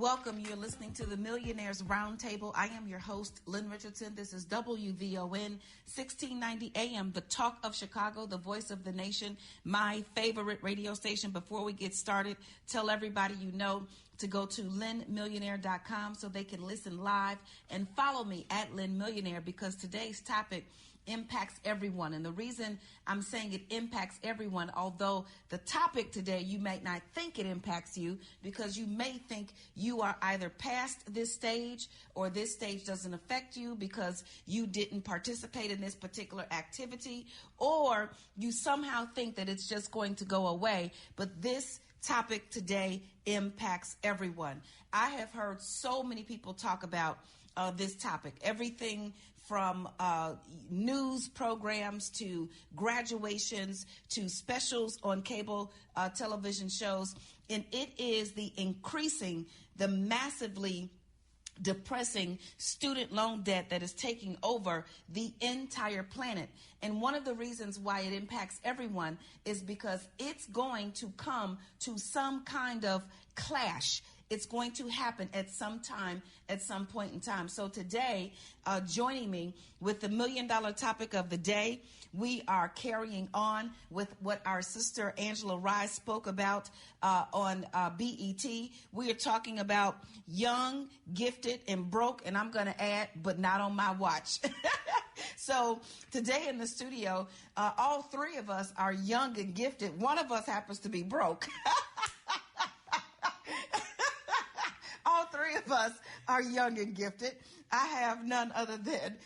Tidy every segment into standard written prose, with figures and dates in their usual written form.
Welcome. You're listening to the Millionaire's Roundtable. I am your host, Lynn Richardson. This is WVON 1690 AM, the talk of Chicago, the voice of the nation, my favorite radio station. Before we get started, tell everybody you know to go to lynnmillionaire.com so they can listen live and follow me at Lynn Millionaire, because today's topic impacts everyone. And the reason I'm saying it impacts everyone, although the topic today, you may not think it impacts you, because you may think you are either past this stage or this stage doesn't affect you because you didn't participate in this particular activity, or you somehow think that it's just going to go away. But this topic today impacts everyone. I have heard so many people talk about this topic, everything from news programs to graduations to specials on cable television shows. And it is the massively depressing student loan debt that is taking over the entire planet. And one of the reasons why it impacts everyone is because it's going to come to some kind of clash. It's going to happen at some time, at some point in time. So today, joining me with the $1 million topic of the day, we are carrying on with what our sister Angela Rye spoke about on BET. We are talking about young, gifted, and broke, and I'm going to add, but not on my watch. So today in the studio, all three of us are young and gifted. One of us happens to be broke. All three of us are young and gifted. I have none other than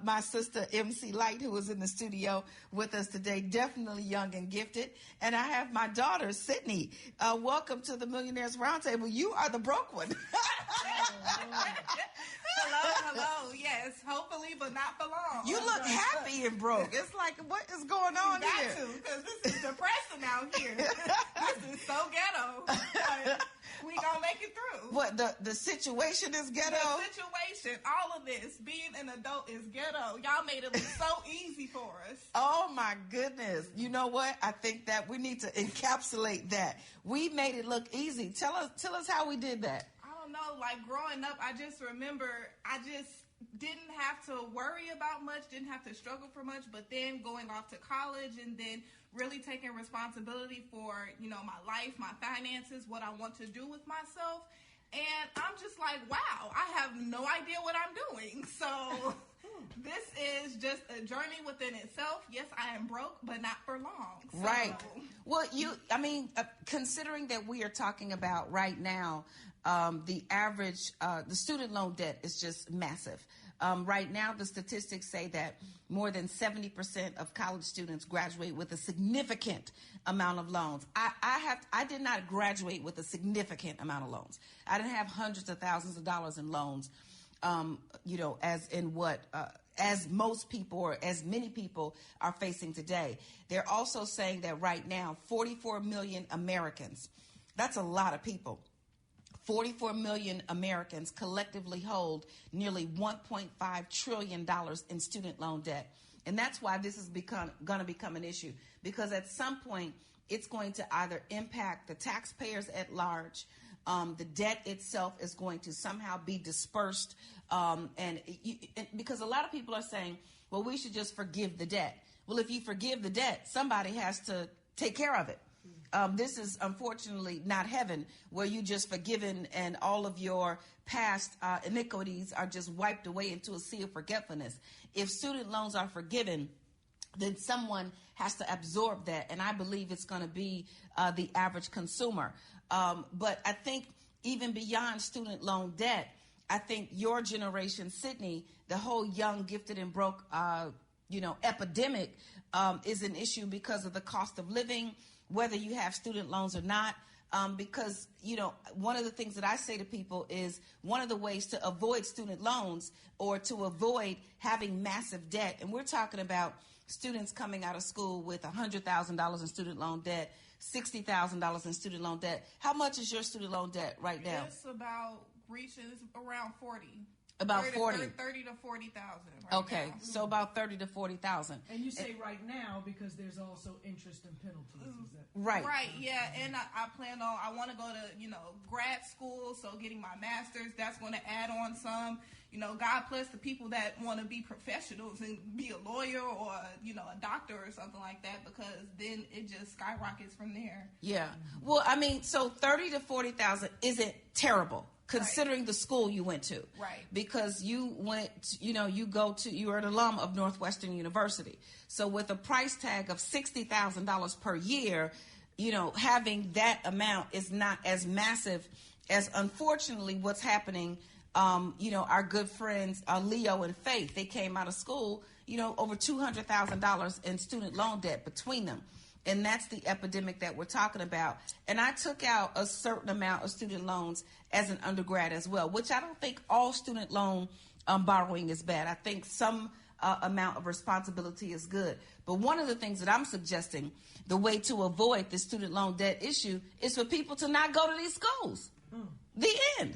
my sister, MC Light, who is in the studio with us today, definitely young and gifted. And I have my daughter, Sydney. Welcome to the Millionaires Roundtable. You are the broke one. Hello. Yes, hopefully, but not for long. You look happy and broke. It's like, what is going on here? You got to, because this is depressing out here. This is so ghetto. But we gonna make it through. What, the situation is ghetto? The situation, all of this, being an adult is ghetto. Y'all made it look so easy for us. Oh my goodness. You know what? I think that we need to encapsulate that. We made it look easy. Tell us how we did that. I don't know, like growing up, I just remember I just didn't have to worry about much, didn't have to struggle for much, but then going off to college and then really taking responsibility for, my life, my finances, what I want to do with myself. And I'm just like, wow, I have no idea what I'm doing. So this is just a journey within itself. Yes, I am broke, but not for long. So. Right. Well, considering that we are talking about right now, the average, the student loan debt is just massive. Right now, the statistics say that more than 70% of college students graduate with a significant amount of loans. I did not graduate with a significant amount of loans. I didn't have hundreds of thousands of dollars in loans, as most people or as many people are facing today. They're also saying that right now, 44 million Americans, that's a lot of people. 44 million Americans collectively hold nearly $1.5 trillion in student loan debt. And that's why this is going to become an issue, because at some point it's going to either impact the taxpayers at large. The debt itself is going to somehow be dispersed. Because a lot of people are saying, well, we should just forgive the debt. Well, if you forgive the debt, somebody has to take care of it. This is unfortunately not heaven, where you just forgiven and all of your past iniquities are just wiped away into a sea of forgetfulness. If student loans are forgiven, then someone has to absorb that. And I believe it's going to be the average consumer. But I think even beyond student loan debt, I think your generation, Sydney, the whole young, gifted, and broke, epidemic is an issue because of the cost of living, whether you have student loans or not. Because, one of the things that I say to people is one of the ways to avoid student loans or to avoid having massive debt. And we're talking about students coming out of school with $100,000 in student loan debt, $60,000 in student loan debt. How much is your student loan debt right now? It's about reaching around 40. About 40. 30 to 40,000. Okay, now. so about 30 to 40,000. And you say right now because there's also interest and penalties. Is that right? Right. Yeah, and I plan on. I want to go to grad school, so getting my master's. That's going to add on some. God bless the people that want to be professionals and be a lawyer or a doctor or something like that, because then it just skyrockets from there. Yeah. Well, I mean, so 30 to 40,000 isn't terrible, considering the school you went to. Right. Because you went, you're an alum of Northwestern University. So with a price tag of $60,000 per year, having that amount is not as massive as, unfortunately, what's happening. Our good friends, Leo and Faith, they came out of school, over $200,000 in student loan debt between them. And that's the epidemic that we're talking about. And I took out a certain amount of student loans as an undergrad as well, which I don't think all student loan borrowing is bad. I think some amount of responsibility is good. But one of the things that I'm suggesting, the way to avoid the student loan debt issue, is for people to not go to these schools. The end.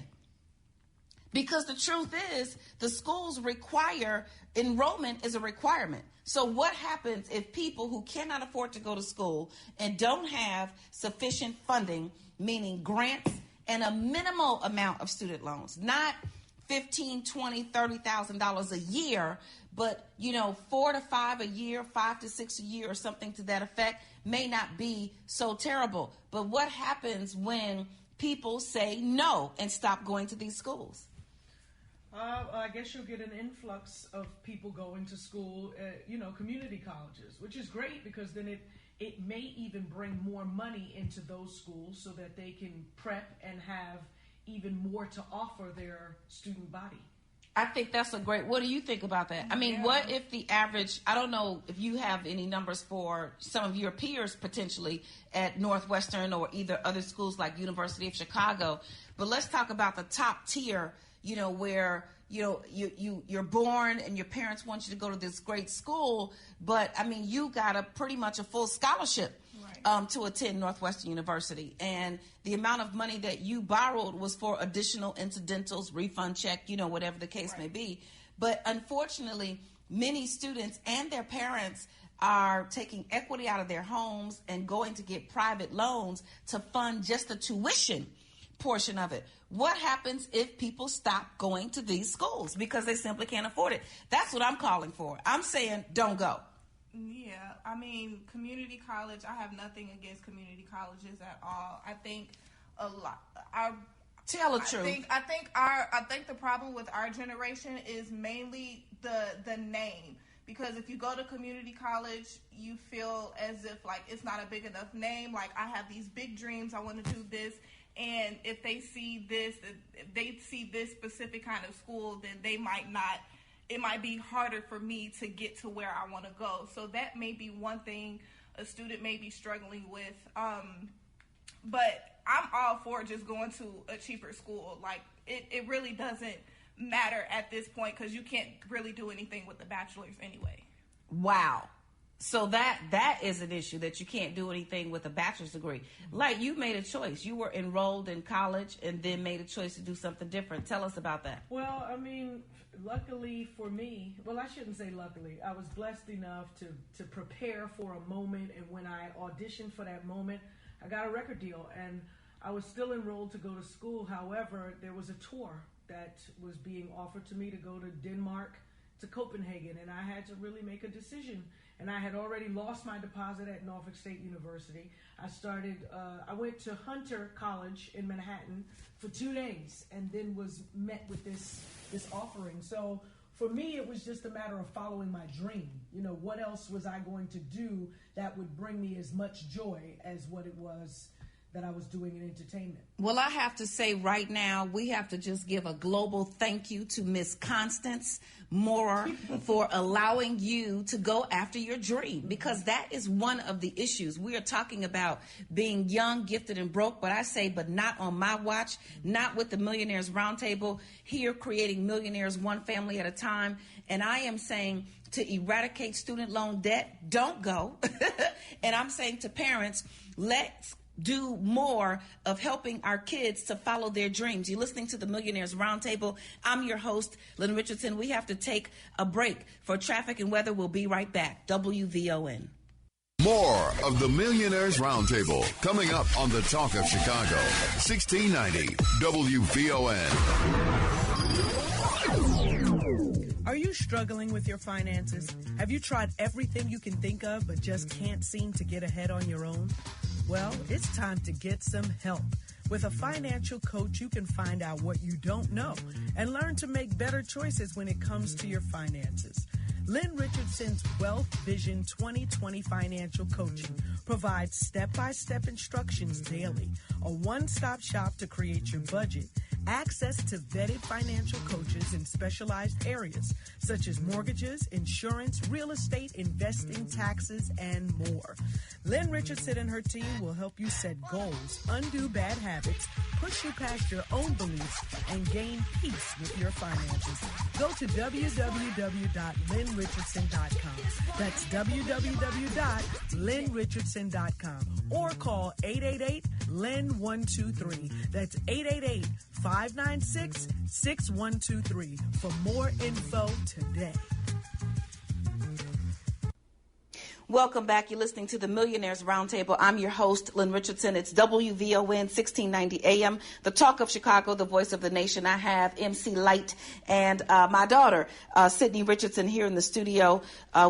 Because the truth is, the schools require, enrollment is a requirement. So what happens if people who cannot afford to go to school and don't have sufficient funding, meaning grants and a minimal amount of student loans, not $15,000, $20,000, $30,000 a year, but 4 to 5 a year, 5 to 6 a year, or something to that effect, may not be so terrible. But what happens when people say no and stop going to these schools? I guess you'll get an influx of people going to school, community colleges, which is great because then it may even bring more money into those schools so that they can prep and have even more to offer their student body. I think that's a great, what do you think about that? I mean, What if the average, I don't know if you have any numbers for some of your peers potentially at Northwestern or either other schools like University of Chicago, but let's talk about the top tier, where, you're born and your parents want you to go to this great school, but I mean, you got pretty much a full scholarship to attend Northwestern University. And the amount of money that you borrowed was for additional incidentals, refund check, whatever the case may be. But unfortunately, many students and their parents are taking equity out of their homes and going to get private loans to fund just the tuition portion of it. What happens if people stop going to these schools because they simply can't afford it? That's what I'm calling for. I'm saying don't go. Yeah, I mean, community college, I have nothing against community colleges at all. I think a lot. Tell the truth. I think the problem with our generation is mainly the name. Because if you go to community college, you feel as if like it's not a big enough name. Like, I have these big dreams, I want to do this. And if they see this specific kind of school, then they might not, it might be harder for me to get to where I want to go. So that may be one thing a student may be struggling with. But I'm all for just going to a cheaper school. Like, it really doesn't matter at this point because you can't really do anything with the bachelor's anyway. Wow. So that is an issue, that you can't do anything with a bachelor's degree. Like, you made a choice. You were enrolled in college and then made a choice to do something different. Tell us about that. Well, I mean, luckily for me, well, I shouldn't say luckily. I was blessed enough to prepare for a moment, and when I auditioned for that moment, I got a record deal, and I was still enrolled to go to school. However, there was a tour that was being offered to me to go to Denmark, to Copenhagen, and I had to really make a decision. And I had already lost my deposit at Norfolk State University. I went to Hunter College in Manhattan for 2 days and then was met with this offering. So for me, it was just a matter of following my dream. What else was I going to do that would bring me as much joy as what it was that I was doing in entertainment? Well, I have to say right now, we have to just give a global thank you to Miss Constance Moore for allowing you to go after your dream, because that is one of the issues. We are talking about being young, gifted, and broke, but not on my watch, not with the Millionaires Roundtable, here creating millionaires one family at a time. And I am saying to eradicate student loan debt, don't go. And I'm saying to parents, let's do more of helping our kids to follow their dreams. You're listening to the Millionaires Roundtable. I'm your host, Lynn Richardson. We have to take a break for traffic and weather. We'll be right back. WVON. More of the Millionaires Roundtable coming up on the Talk of Chicago, 1690 WVON. Are you struggling with your finances? Have you tried everything you can think of but just can't seem to get ahead on your own? Well, it's time to get some help. With a financial coach, you can find out what you don't know and learn to make better choices when it comes to your finances. Lynn Richardson's Wealth Vision 2020 Financial Coaching provides step-by-step instructions daily, a one-stop shop to create your budget, access to vetted financial coaches in specialized areas such as mortgages, insurance, real estate, investing, taxes, and more. Lynn Richardson and her team will help you set goals, undo bad habits, push you past your own beliefs, and gain peace with your finances. Go to www.lynnrichardson.com. That's www.lynnrichardson.com or call 888-LYNN-123. That's 888-596-6123 for more info today. Welcome back. You're listening to the Millionaires Roundtable. I'm your host, Lynn Richardson. It's WVON 1690 AM, the Talk of Chicago, the voice of the nation. I have MC Light and my daughter, Sydney Richardson, here in the studio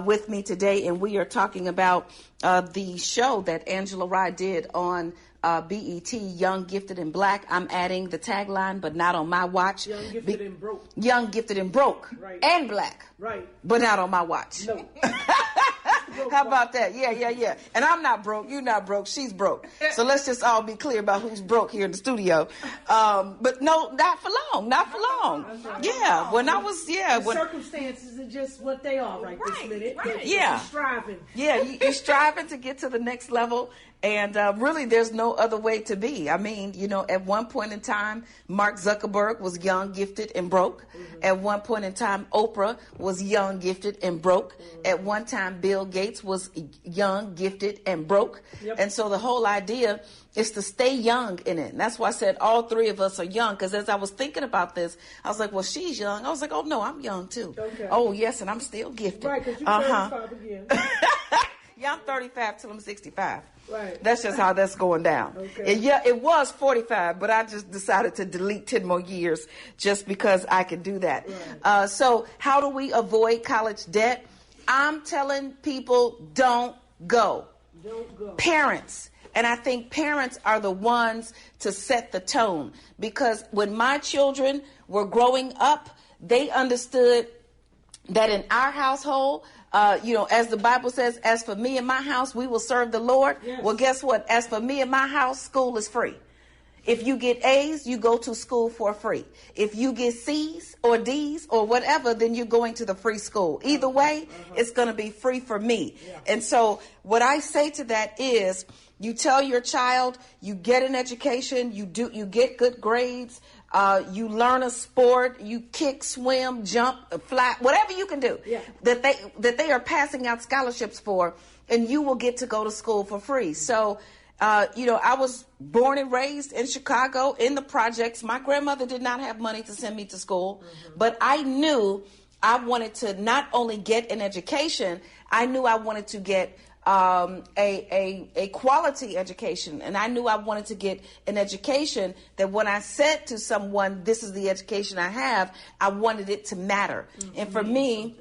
with me today, and we are talking about the show that Angela Rye did on BET, Young, Gifted, and Black. I'm adding the tagline, but not on my watch. Young, Gifted, and Broke. Young, Gifted, and Broke. Right. And Black. Right. But not on my watch. No. How about that? Yeah. And I'm not broke. You're not broke. She's broke. So let's just all be clear about who's broke here in the studio. But no, not for long. Not for long. Yeah. When I was, circumstances are just what they are right this minute. Right. You're striving. Yeah, you're striving to get to the next level. And really, there's no other way to be. I mean, at one point in time, Mark Zuckerberg was young, gifted, and broke. Mm-hmm. At one point in time, Oprah was young, gifted, and broke. Mm-hmm. At one time, Bill Gates was young, gifted, and broke. Yep. And so the whole idea is to stay young in it. And that's why I said all three of us are young, because as I was thinking about this, I was like, well, she's young. I was like, oh, no, I'm young, too. Okay. Oh, yes, and I'm still gifted. Right, because you're 35 again. Yeah, I'm 35 till I'm 65. Right. That's just how that's going down. Okay. And yeah, it was 45, but I just decided to delete 10 more years just because I can do that. Right. So how do we avoid college debt? I'm telling people, don't go. Don't go. Parents. And I think parents are the ones to set the tone, because when my children were growing up, they understood that in our household, as the Bible says, as for me and my house, we will serve the Lord. Yes. Well, guess what? As for me and my house, school is free. If you get A's, you go to school for free. If you get C's or D's or whatever, then you're going to the free school. Either way, it's going to be free for me. Yeah. And so what I say to that is, you tell your child, you get an education, you get good grades, you learn a sport, you kick, swim, jump, fly, whatever you can do, that they are passing out scholarships for, and you will get to go to school for free. So, I was born and raised in Chicago in the projects. My grandmother did not have money to send me to school, but I knew I wanted to not only get an education, I knew I wanted to get a quality education, and I knew I wanted to get an education that when I said to someone, this is the education I have, I wanted it to matter. Mm-hmm. And for me,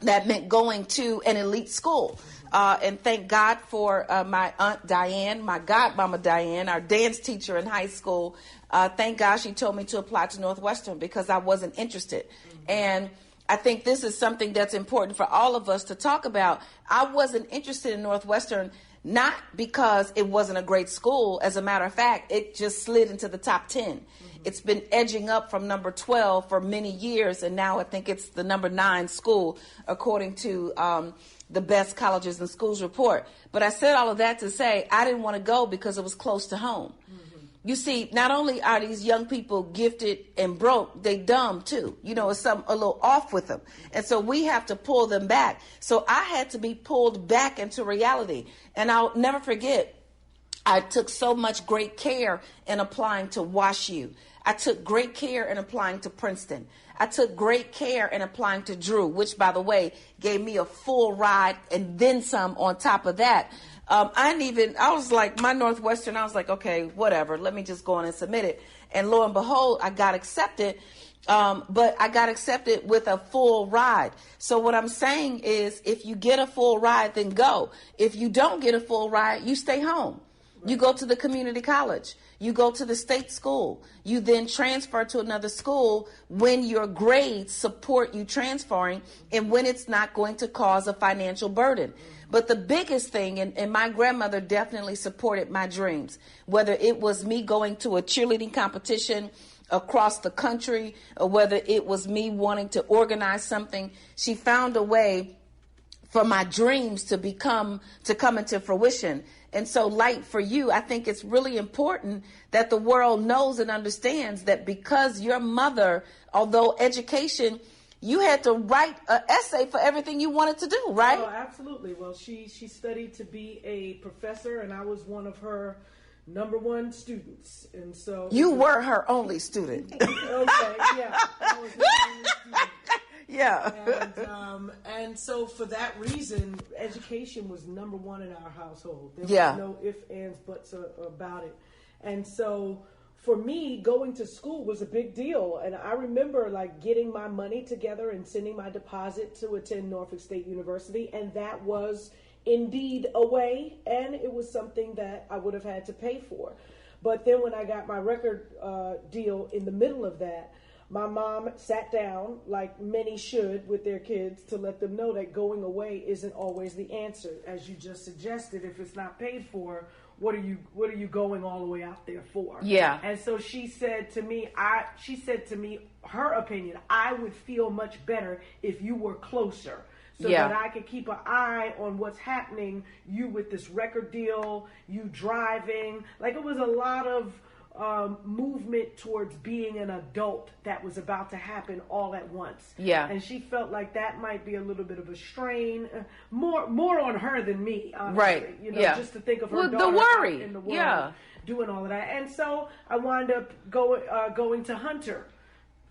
that meant going to an elite school. And thank God for my Aunt Diane, my godmama Diane, our dance teacher in high school. Thank God she told me to apply to Northwestern because I wasn't interested. Mm-hmm. And I think this is something that's important for all of us to talk about. I wasn't interested in Northwestern, not because it wasn't a great school. As a matter of fact, it just slid into the top 10. Mm-hmm. It's been edging up from number 12 for many years, and now I think it's the number 9 school, according to the Best Colleges and Schools report. But I said all of that to say I didn't want to go because it was close to home. Mm-hmm. You see, not only are these young people gifted and broke, they dumb too. It's a little off with them. And so we have to pull them back. So I had to be pulled back into reality. And I'll never forget, I took so much great care in applying to WashU. I took great care in applying to Princeton. I took great care in applying to Drew, which, by the way, gave me a full ride and then some on top of that. I was like, my Northwestern, I was like, okay, whatever, let me just go on and submit it. And lo and behold, I got accepted. But I got accepted with a full ride. So what I'm saying is, if you get a full ride, then go. If you don't get a full ride, you stay home. Right. You go to the community college. You go to the state school. You then transfer to another school when your grades support you transferring and when it's not going to cause a financial burden. But the biggest thing, and my grandmother definitely supported my dreams, whether it was me going to a cheerleading competition across the country, or whether it was me wanting to organize something, she found a way for my dreams to come into fruition. And so, like for you, I think it's really important that the world knows and understands that because your mother, although education, you had to write an essay for everything you wanted to do, right? Oh, absolutely. Well, she studied to be a professor, and I was one of her number one students. And so you were her only student. Okay, yeah. I was her only student. Yeah. And so for that reason, education was number one in our household. There was no ifs, ands, buts about it. And so for me, going to school was a big deal. And I remember like getting my money together and sending my deposit to attend Norfolk State University. And that was indeed a way. And it was something that I would have had to pay for. But then when I got my record deal in the middle of that, my mom sat down, like many should with their kids, to let them know that going away isn't always the answer. As you just suggested, if it's not paid for, what are you going all the way out there for? Yeah. And so she said to me, her opinion, I would feel much better if you were closer, so that I could keep an eye on what's happening. You with this record deal, you driving, like it was a lot of movement towards being an adult that was about to happen all at once. Yeah. And she felt like that might be a little bit of a strain, more on her than me, honestly. Right. You know, just to think of her daughter the worry. out in the world doing all of that. And so I wound up going to Hunter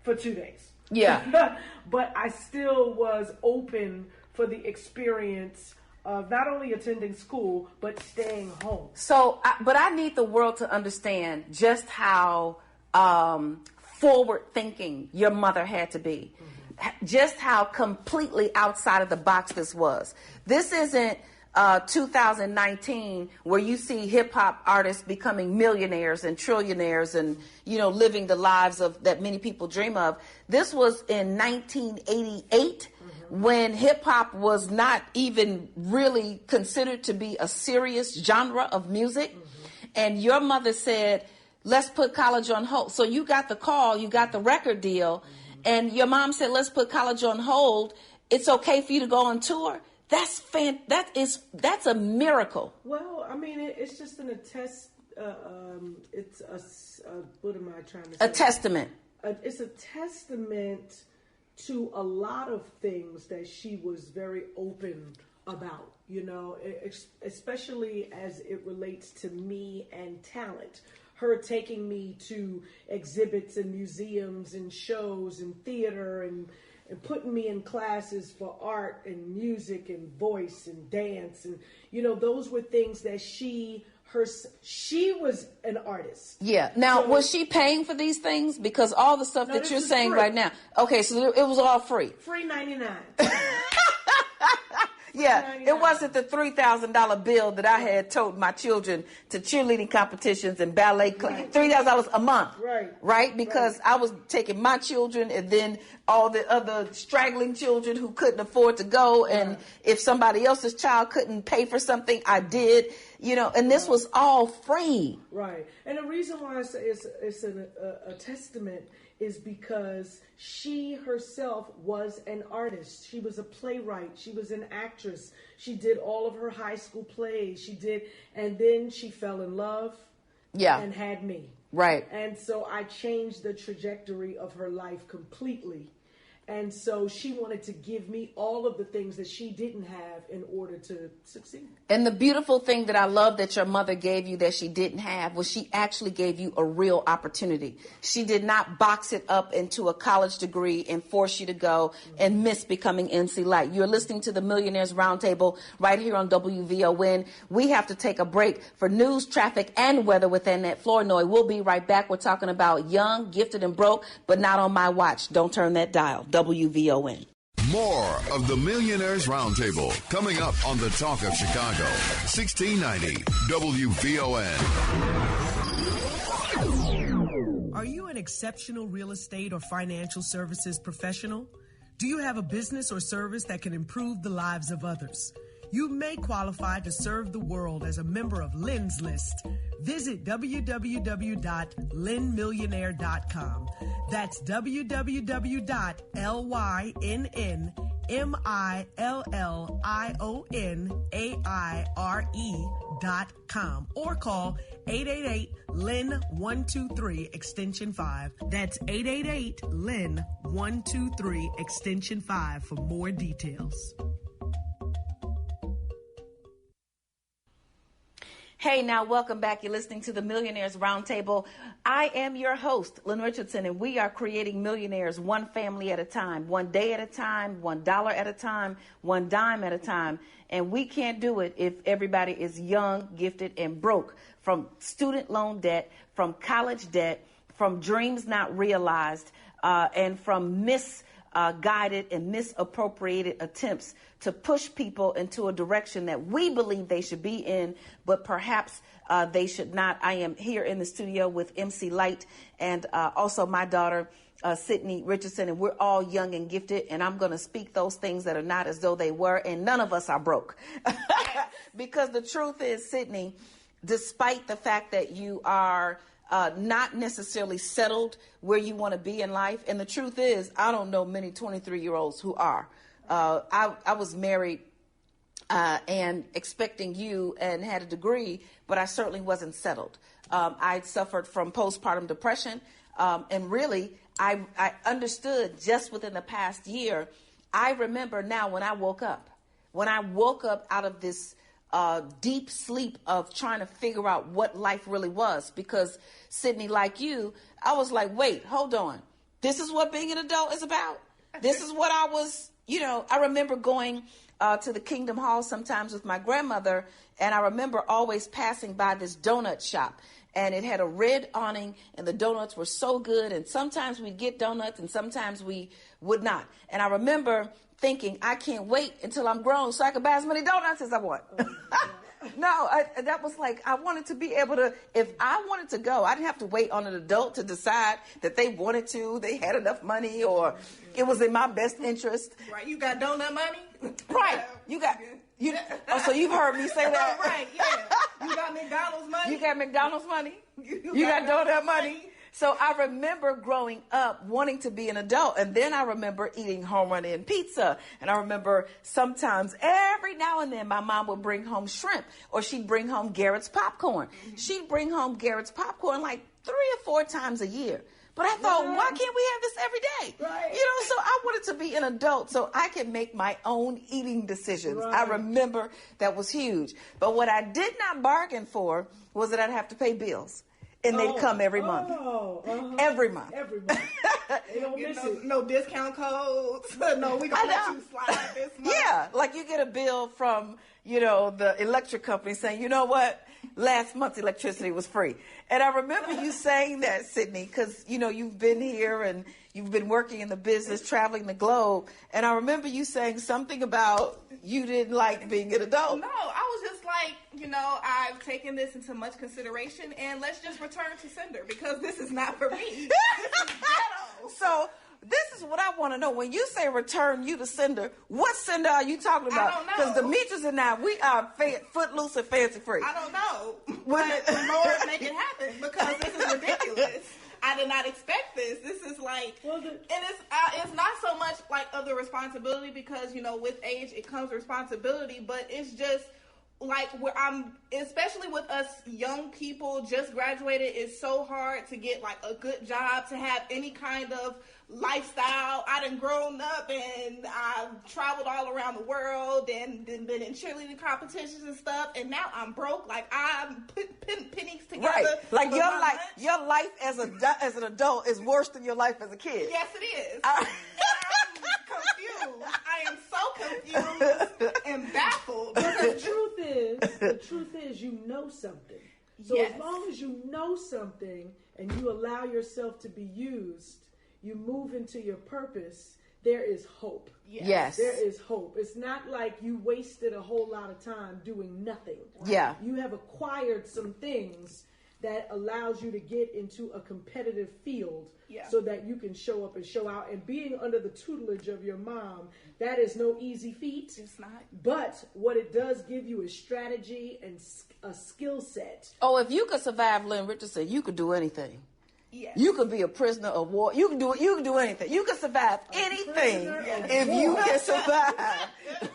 for 2 days. Yeah. But I still was open for the experience of not only attending school, but staying home. So, but I need the world to understand just how forward-thinking your mother had to be. Mm-hmm. Just how completely outside of the box this was. This isn't 2019 where you see hip-hop artists becoming millionaires and trillionaires and, living the lives that many people dream of. This was in 1988. When hip-hop was not even really considered to be a serious genre of music. Mm-hmm. And your mother said, let's put college on hold. So you got the call, you got the record deal, and your mom said, let's put college on hold. It's okay for you to go on tour. That's a miracle. Well, I mean, it's just what am I trying to say? A testament. It's a testament to a lot of things that she was very open about, especially as it relates to me and talent. Her taking me to exhibits and museums and shows and theater and putting me in classes for art and music and voice and dance. And, those were things that she was an artist. Yeah. Now, was she paying for these things? Because all the stuff that you're saying free right now. Okay, so it was all free. Free 99. Yeah, it wasn't the $3,000 bill that I had told my children to cheerleading competitions and ballet class. $3,000 a month. Right? Because I was taking my children and then all the other straggling children who couldn't afford to go. And if somebody else's child couldn't pay for something, I did. And this was all free. Right. And the reason why I say it's a testament is because she herself was an artist. She was a playwright. She was an actress. She did all of her high school plays. And then she fell in love and had me. Right. And so I changed the trajectory of her life completely. And so she wanted to give me all of the things that she didn't have in order to succeed. And the beautiful thing that I love that your mother gave you that she didn't have was she actually gave you a real opportunity. She did not box it up into a college degree and force you to go and miss becoming NC Light. You're listening to the Millionaires Roundtable right here on WVON. We have to take a break for news, traffic, and weather with Annette Flournoy. We'll be right back. We're talking about young, gifted, and broke, but not on my watch. Don't turn that dial. WVON. More of the Millionaires Roundtable coming up on the Talk of Chicago. 1690 WVON. Are you an exceptional real estate or financial services professional? Do you have a business or service that can improve the lives of others? You may qualify to serve the world as a member of Lynn's List. Visit www.lynnmillionaire.com. That's www.lynnmillionaire.com or call 888-LYNN-123 extension 5. That's 888-LYNN-123 extension 5 for more details. Hey, now welcome back. You're listening to the Millionaires Roundtable. I am your host, Lynn Richardson, and we are creating millionaires one family at a time, one day at a time, $1 at a time, one dime at a time. And we can't do it if everybody is young, gifted, and broke from student loan debt, from college debt, from dreams not realized, and from misguided and misappropriated attempts to push people into a direction that we believe they should be in, but perhaps they should not. I am here in the studio with MC Light and also my daughter, Sydney Richardson, and we're all young and gifted, and I'm going to speak those things that are not as though they were, and none of us are broke. Because the truth is, Sydney, despite the fact that you are not necessarily settled where you want to be in life, and the truth is, I don't know many 23-year-olds who are. I was married and expecting you and had a degree, but I certainly wasn't settled. I suffered from postpartum depression, and really, I understood just within the past year. I remember now when I woke up out of this deep sleep of trying to figure out what life really was, because Sydney, like you, I was like, wait, hold on. This is what being an adult is about. This is what I was, I remember going to the Kingdom Hall sometimes with my grandmother, and I remember always passing by this donut shop, and it had a red awning, and the donuts were so good, and sometimes we'd get donuts, and sometimes we would not. And I remember thinking, I can't wait until I'm grown so I can buy as many donuts as I want. No, that was like, I wanted to be able to, if I wanted to go, I didn't have to wait on an adult to decide that they wanted to, they had enough money, or it was in my best interest. Right, you got donut money? Right, so you've heard me say that? Right, yeah. You got McDonald's money? You got McDonald's money? You got donut money? So I remember growing up wanting to be an adult, and then I remember eating home run in pizza, and I remember sometimes every now and then my mom would bring home shrimp, or she'd bring home Garrett's popcorn. Mm-hmm. She'd bring home Garrett's popcorn like 3 or 4 times a year. But I thought, why can't we have this every day? Right. So I wanted to be an adult so I could make my own eating decisions. Right. I remember that was huge. But what I did not bargain for was that I'd have to pay bills. And they'd come every month. Every month. Every month. They don't miss it. No discount codes. No, we gonna let you slide this month. Yeah, like you get a bill from, the electric company saying, you know what? Last month's electricity was free. And I remember you saying that, Sydney, because, you've been here and you've been working in the business, traveling the globe. And I remember you saying something about you didn't like being an adult. No, I was just like, I've taken this into much consideration, and let's just return to sender, because this is not for me. This is ghetto. So this is what I want to know. When you say return you to sender, what sender are you talking about? I don't know. Because Demetrius and I, we are footloose and fancy free. I don't know. But the Lord make it happen, because this is ridiculous. I did not expect this. This is like, and it's not so much like of the responsibility, because, with age it comes responsibility, but it's just like where I'm, especially with us young people just graduated, it's so hard to get like a good job, to have any kind of lifestyle. I done grown up and I've traveled all around the world and been in cheerleading competitions and stuff, and now I'm broke. Like I'm putting pennies together. Right, like your life as an adult is worse than your life as a kid. Yes, it is. I'm confused. I am so confused and baffled. But the truth is, you know something. So yes. As long as you know something and you allow yourself to be used, you move into your purpose, there is hope. Yes. There is hope. It's not like you wasted a whole lot of time doing nothing. Right? Yeah. You have acquired some things that allows you to get into a competitive field so that you can show up and show out. And being under the tutelage of your mom, that is no easy feat. It's not. But what it does give you is strategy and a skill set. Oh, if you could survive Lynn Richardson, you could do anything. Yes. You could be a prisoner of war. You can do it. You can do anything. You can survive anything if you can survive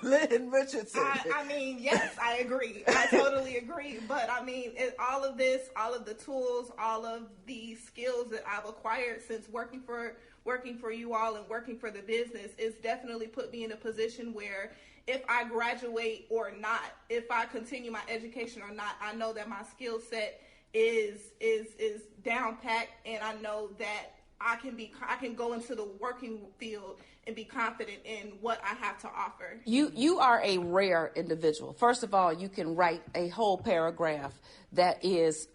Lynn Richardson. I mean, yes, I agree. I totally agree. But I mean, all of this, all of the tools, all of the skills that I've acquired since working for you all and working for the business, is definitely put me in a position where if I graduate or not, if I continue my education or not, I know that my skill set is down packed, and I know that I can go into the working field and be confident in what I have to offer. You are a rare individual. First of all, you can write a whole paragraph that is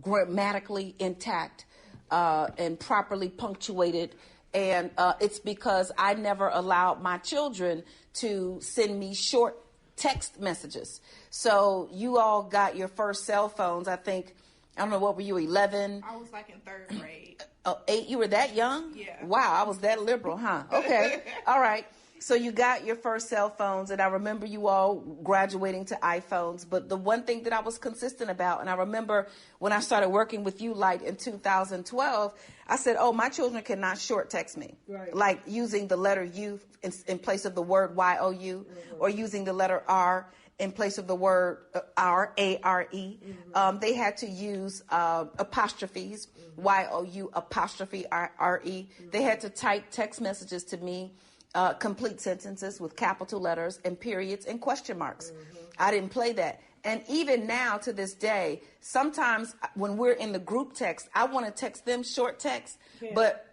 grammatically intact and properly punctuated, and it's because I never allowed my children to send me short text messages. So you all got your first cell phones, I think. I don't know, what were you, 11? I was like in 3rd grade. 8? You were that young? Yeah. Wow, I was that liberal, huh? Okay. All right. So you got your first cell phones, and I remember you all graduating to iPhones. But the one thing that I was consistent about, and I remember when I started working with you, Light, in 2012, I said, oh, my children cannot short text me. Right. Like using the letter U in place of the word Y-O-U, or using the letter R in place of the word R, A-R-E. They had to use apostrophes, Y-O-U apostrophe R-E. They had to type text messages to me, complete sentences with capital letters and periods and question marks. I didn't play that. And even now, to this day, sometimes when we're in the group text, I want to text them short text, but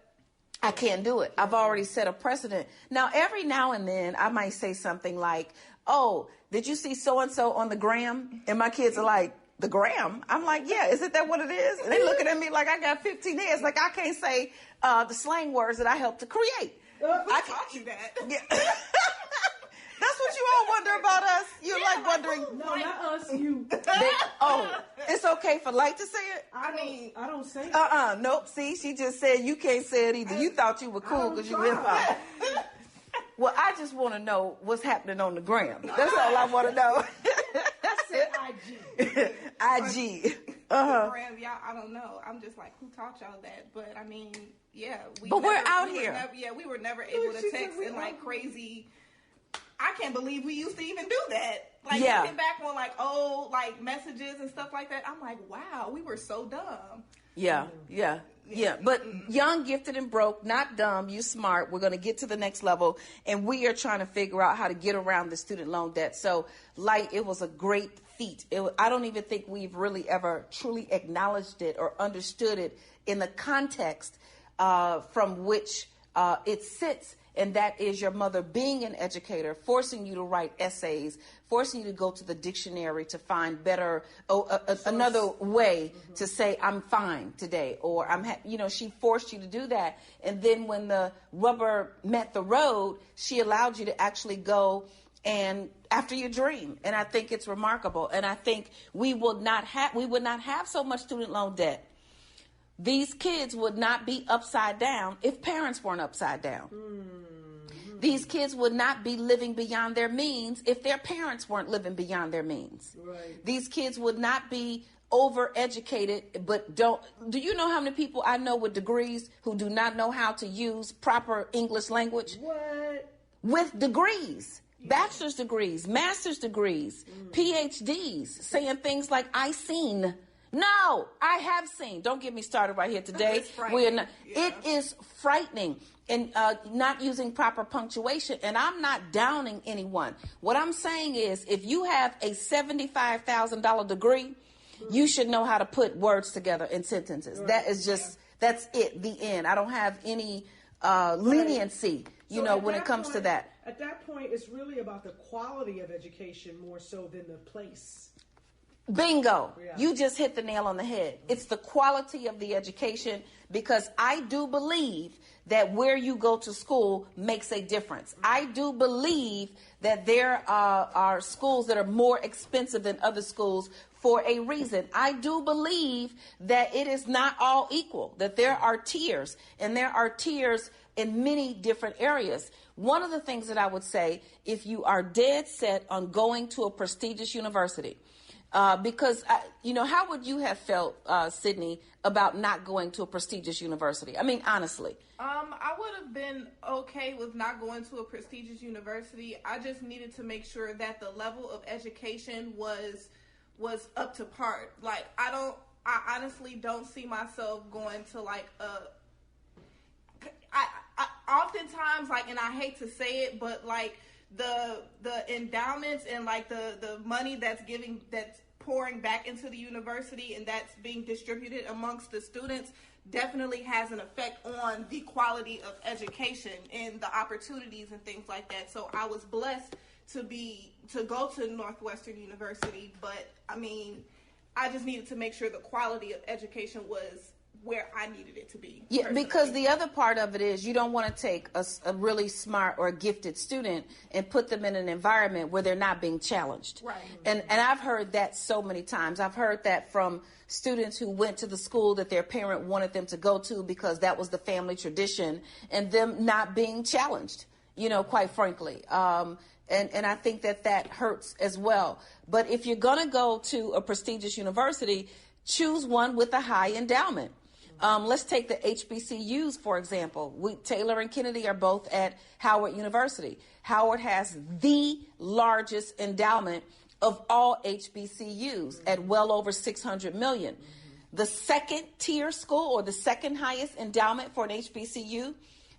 I can't do it. I've already set a precedent. Now, every now and then, I might say something like, oh, did you see so-and-so on the gram? And my kids are like, the gram? I'm like, yeah, isn't that what it is? And they looking at me like I got 15 years. Like I can't say the slang words that I helped to create. I taught you that. Yeah. That's what you all wonder about us? You're like wondering. No, not us, you. It's okay for Light to say it? I don't say it. Nope. See, she just said you can't say it either. You thought you were cool because you hip hop. Well, I just want to know what's happening on the gram. That's all I want to know. That's it, IG. IG. Gram, y'all, I don't know. I'm just like, who taught y'all that? But I mean, yeah. We're out here. We were never able to text in like crazy. I can't believe we used to even do that. Like looking back on like old like messages and stuff like that, I'm like, wow, we were so dumb. Yeah. But young, gifted, and broke, not dumb, you smart. We're going to get to the next level, and we are trying to figure out how to get around the student loan debt. So, Light, it was a great feat. I don't even think we've really ever truly acknowledged it or understood it in the context from which it sits. And that is your mother being an educator, forcing you to write essays, forcing you to go to the dictionary to find better, another way to say, I'm fine today, or she forced you to do that. And then when the rubber met the road, she allowed you to actually go and after your dream. And I think it's remarkable. And I think we would not have so much student loan debt. These kids would not be upside down if parents weren't upside down. Mm-hmm. These kids would not be living beyond their means if their parents weren't living beyond their means. Right. These kids would not be overeducated, but do you know how many people I know with degrees who do not know how to use proper English language? What? With degrees. bachelor's degrees, master's degrees, PhDs, saying things like, I seen. No, I have seen. Don't get me started right here today. We're not, It is frightening. And not using proper punctuation. And I'm not downing anyone. What I'm saying is, if you have a $75,000 degree, you should know how to put words together in sentences. Right. That is just, that's it, the end. I don't have any leniency, when it comes to that. At that point, it's really about the quality of education more so than the place. Bingo. Yeah. You just hit the nail on the head. It's the quality of the education, because I do believe that where you go to school makes a difference. I do believe that there are schools that are more expensive than other schools for a reason. I do believe that it is not all equal, that there are tiers, and there are tiers in many different areas. One of the things that I would say, if you are dead set on going to a prestigious university, because, how would you have felt, Sydney, about not going to a prestigious university? I mean, honestly. I would have been okay with not going to a prestigious university. I just needed to make sure that the level of education was up to par. Like, I honestly don't see myself going to I oftentimes, and I hate to say it, but the endowments and the money that's pouring back into the university and that's being distributed amongst the students definitely has an effect on the quality of education and the opportunities and things like that. So I was blessed to go to Northwestern University, but I just needed to make sure the quality of education was where I needed it to be. Yeah, personally. Because the other part of it is you don't want to take a really smart or a gifted student and put them in an environment where they're not being challenged. Right. And I've heard that so many times. I've heard that from students who went to the school that their parent wanted them to go to because that was the family tradition, and them not being challenged, quite frankly. And I think that hurts as well. But if you're going to go to a prestigious university, choose one with a high endowment. Let's take the HBCUs, for example. Taylor and Kennedy are both at Howard University. Howard has the largest endowment of all HBCUs at well over $600 million. The second tier school, or the second highest endowment for an HBCU,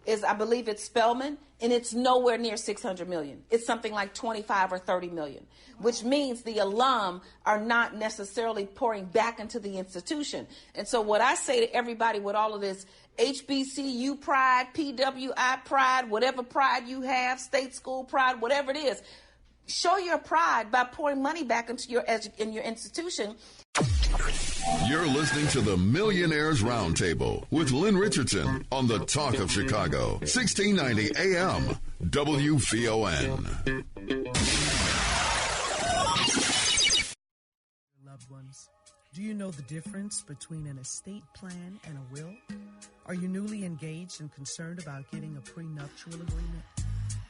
is, I believe it's Spelman, and it's nowhere near $600 million. It's something like 25 or 30 million, which means the alum are not necessarily pouring back into the institution. And so what I say to everybody with all of this HBCU pride, PWI pride, whatever pride you have, state school pride, whatever it is, show your pride by pouring money back into your institution. You're listening to the Millionaires Roundtable with Lynn Richardson on the Talk of Chicago, 1690 AM, WVON. Loved ones, do you know the difference between an estate plan and a will? Are you newly engaged and concerned about getting a prenuptial agreement?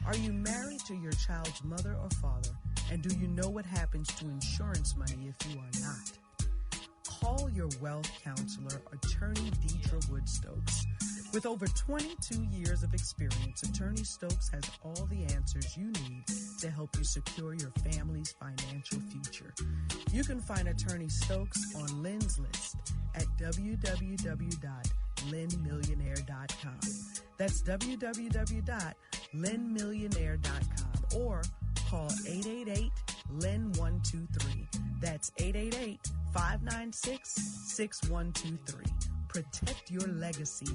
Are you married to your child's mother or father? And do you know what happens to insurance money if you are not? Call your wealth counselor, Attorney Deidre Woodstokes. With over 22 years of experience, Attorney Stokes has all the answers you need to help you secure your family's financial future. You can find Attorney Stokes on Lynn's list at www.lynnmillionaire.com. That's www.lynnmillionaire.com, or call 888-LYNN-123. That's 888-596-6123. Protect your legacy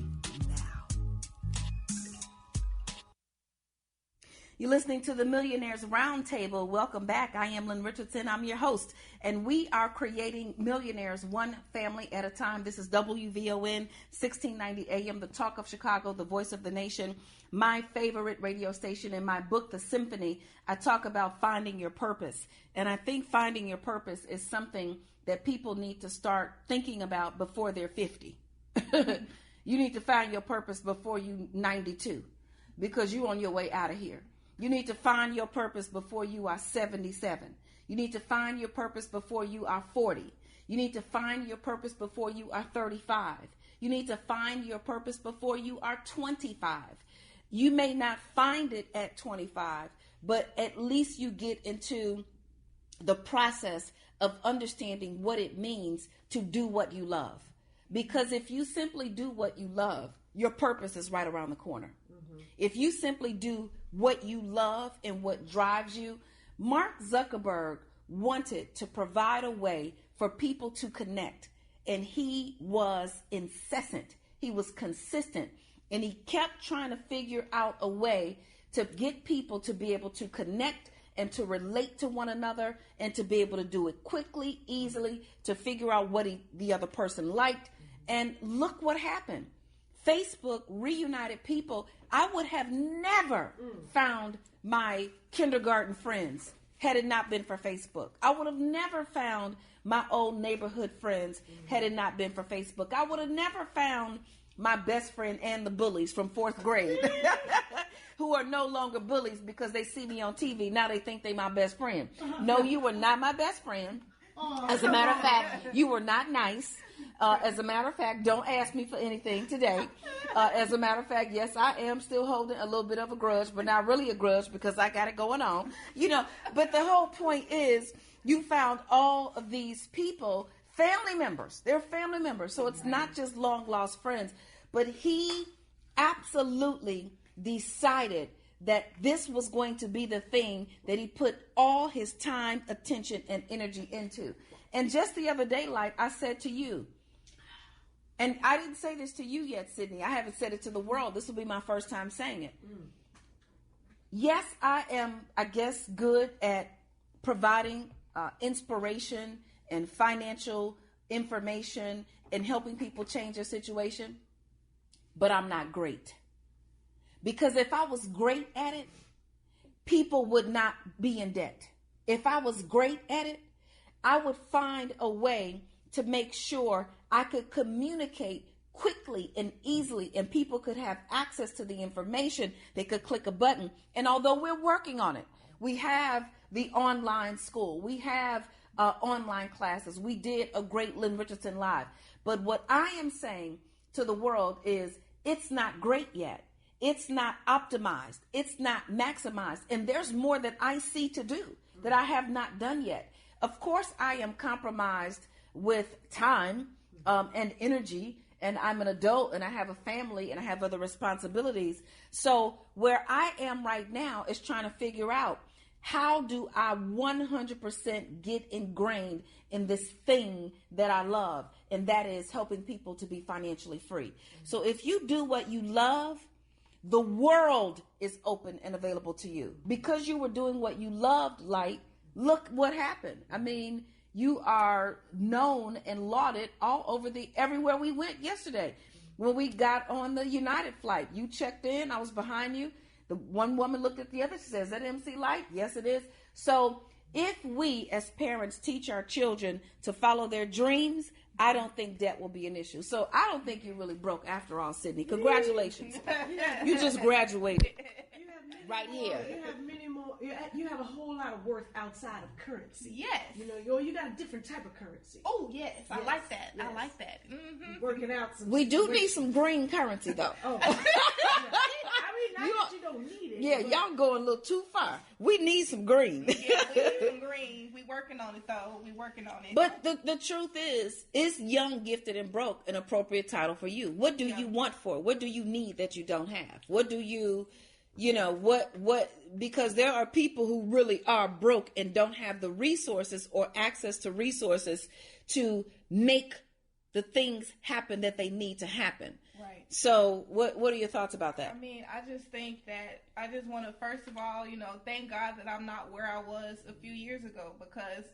now. You're listening to the Millionaires Roundtable. Welcome back. I am Lynn Richardson. I'm your host, and we are creating millionaires one family at a time. This is WVON 1690 AM, the Talk of Chicago, the voice of the nation, my favorite radio station. In my book, The Symphony, I talk about finding your purpose. And I think finding your purpose is something that people need to start thinking about before they're 50. You need to find your purpose before you're 92, because you're on your way out of here. You need to find your purpose before you are 77. You need to find your purpose before you are 40. You need to find your purpose before you are 35. You need to find your purpose before you are 25. You may not find it at 25, but at least you get into the process of understanding what it means to do what you love. Because if you simply do what you love, your purpose is right around the corner. If you simply do what you love and what drives you, Mark Zuckerberg wanted to provide a way for people to connect. And he was incessant. He was consistent. And he kept trying to figure out a way to get people to be able to connect and to relate to one another and to be able to do it quickly, easily, to figure out what the other person liked. And look what happened. Facebook reunited people. I would have never found my kindergarten friends had it not been for Facebook. I would have never found my old neighborhood friends had it not been for Facebook. I would have never found my best friend and the bullies from 4th grade who are no longer bullies because they see me on TV. Now they think they my best friend. No, you were not my best friend. As a matter of fact, you were not nice. As a matter of fact, don't ask me for anything today. As a matter of fact, yes, I am still holding a little bit of a grudge, but not really a grudge because I got it going on. But the whole point is you found all of these people, family members. They're family members. So it's not just long lost friends. But he absolutely decided that this was going to be the thing that he put all his time, attention, and energy into. And just the other day, like I said to you, and I didn't say this to you yet, Sydney. I haven't said it to the world. This will be my first time saying it. Yes, I am, I guess, good at providing inspiration and financial information and helping people change their situation, but I'm not great. Because if I was great at it, people would not be in debt. If I was great at it, I would find a way to make sure I could communicate quickly and easily, and people could have access to the information. They could click a button. And although we're working on it, we have the online school. We have online classes. We did a great Lynn Richardson Live. But what I am saying to the world is it's not great yet. It's not optimized. It's not maximized. And there's more that I see to do that I have not done yet. Of course, I am compromised with time and energy, and I'm an adult and I have a family and I have other responsibilities. So where I am right now is trying to figure out, how do I 100% get ingrained in this thing that I love? And that is helping people to be financially free. So if you do what you love, the world is open and available to you. Because you were doing what you loved, like, look what happened. I mean, you are known and lauded all over everywhere we went yesterday. When we got on the United flight, you checked in, I was behind you. The one woman looked at the other, she says, "Is that MC Light?" Yes, it is. So if we as parents teach our children to follow their dreams, I don't think debt will be an issue. So I don't think you're really broke after all, Sydney. Congratulations. You just graduated. Right here. You have many more. You have a whole lot of worth outside of currency. Yes. You got a different type of currency. Oh yes, I like that. Yes. I like that. Working out some. We do need some green currency though. Oh. Yeah. I mean, not that you don't need it. Yeah, y'all going a little too far. We need some green. Yeah, we need some green. We working on it though. We working on it. But the truth is young, gifted, and broke an appropriate title for you? What do you want for it? What do you need that you don't have? What do you because there are people who really are broke and don't have the resources or access to resources to make the things happen that they need to happen. Right. So what are your thoughts about that? I mean, I just think that I just want to, first of all, thank God that I'm not where I was a few years ago, because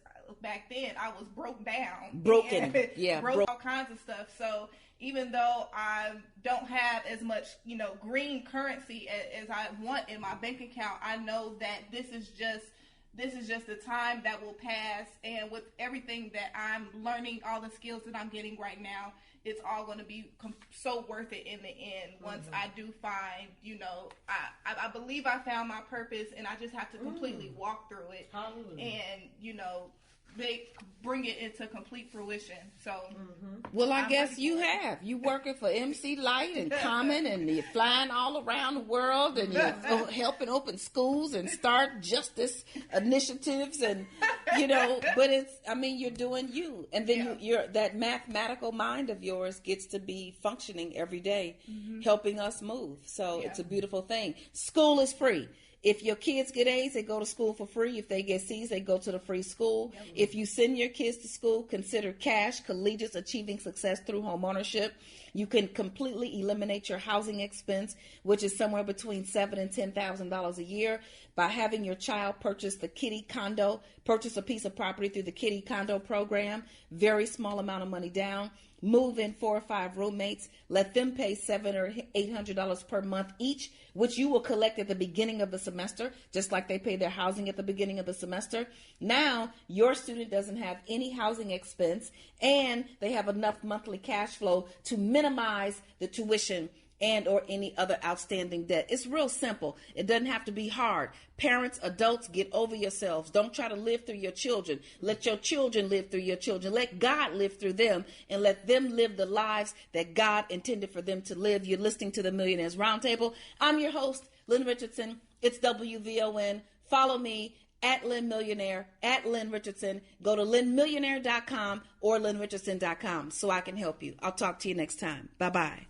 back then I was broken. Yeah. Broke all kinds of stuff. So even though I don't have as much, green currency as I want in my bank account, I know that this is just the time that will pass. And with everything that I'm learning, all the skills that I'm getting right now, it's all going to be so worth it in the end. Once I do find, I believe I found my purpose, and I just have to completely walk through it. Hallelujah. And, bring it into complete fruition. So, well, I guess you have. You working for MC Light and Common, and you're flying all around the world, and you're helping open schools and start justice initiatives, and but you're doing you, and then you're that mathematical mind of yours gets to be functioning every day, helping us move. So it's a beautiful thing. School is free. If your kids get A's, they go to school for free. If they get C's, they go to the free school. Yep. If you send your kids to school, consider cash collegiates achieving success through home ownership. You can completely eliminate your housing expense, which is somewhere between $7,000 and $10,000 a year, by having your child purchase the kiddie condo, purchase a piece of property through the kiddie condo program, very small amount of money down. Move in 4 or 5 roommates. Let them pay $700 or $800 per month each, which you will collect at the beginning of the semester, just like they pay their housing at the beginning of the semester. Now, your student doesn't have any housing expense, and they have enough monthly cash flow to minimize the tuition and or any other outstanding debt. It's real simple. It doesn't have to be hard. Parents, adults, get over yourselves. Don't try to live through your children. Let your children live through your children. Let God live through them, and let them live the lives that God intended for them to live. You're listening to the Millionaires Roundtable. I'm your host, Lynn Richardson. It's WVON. Follow me at Lynn Millionaire, at Lynn Richardson. Go to lynnmillionaire.com or lynnrichardson.com so I can help you. I'll talk to you next time. Bye-bye.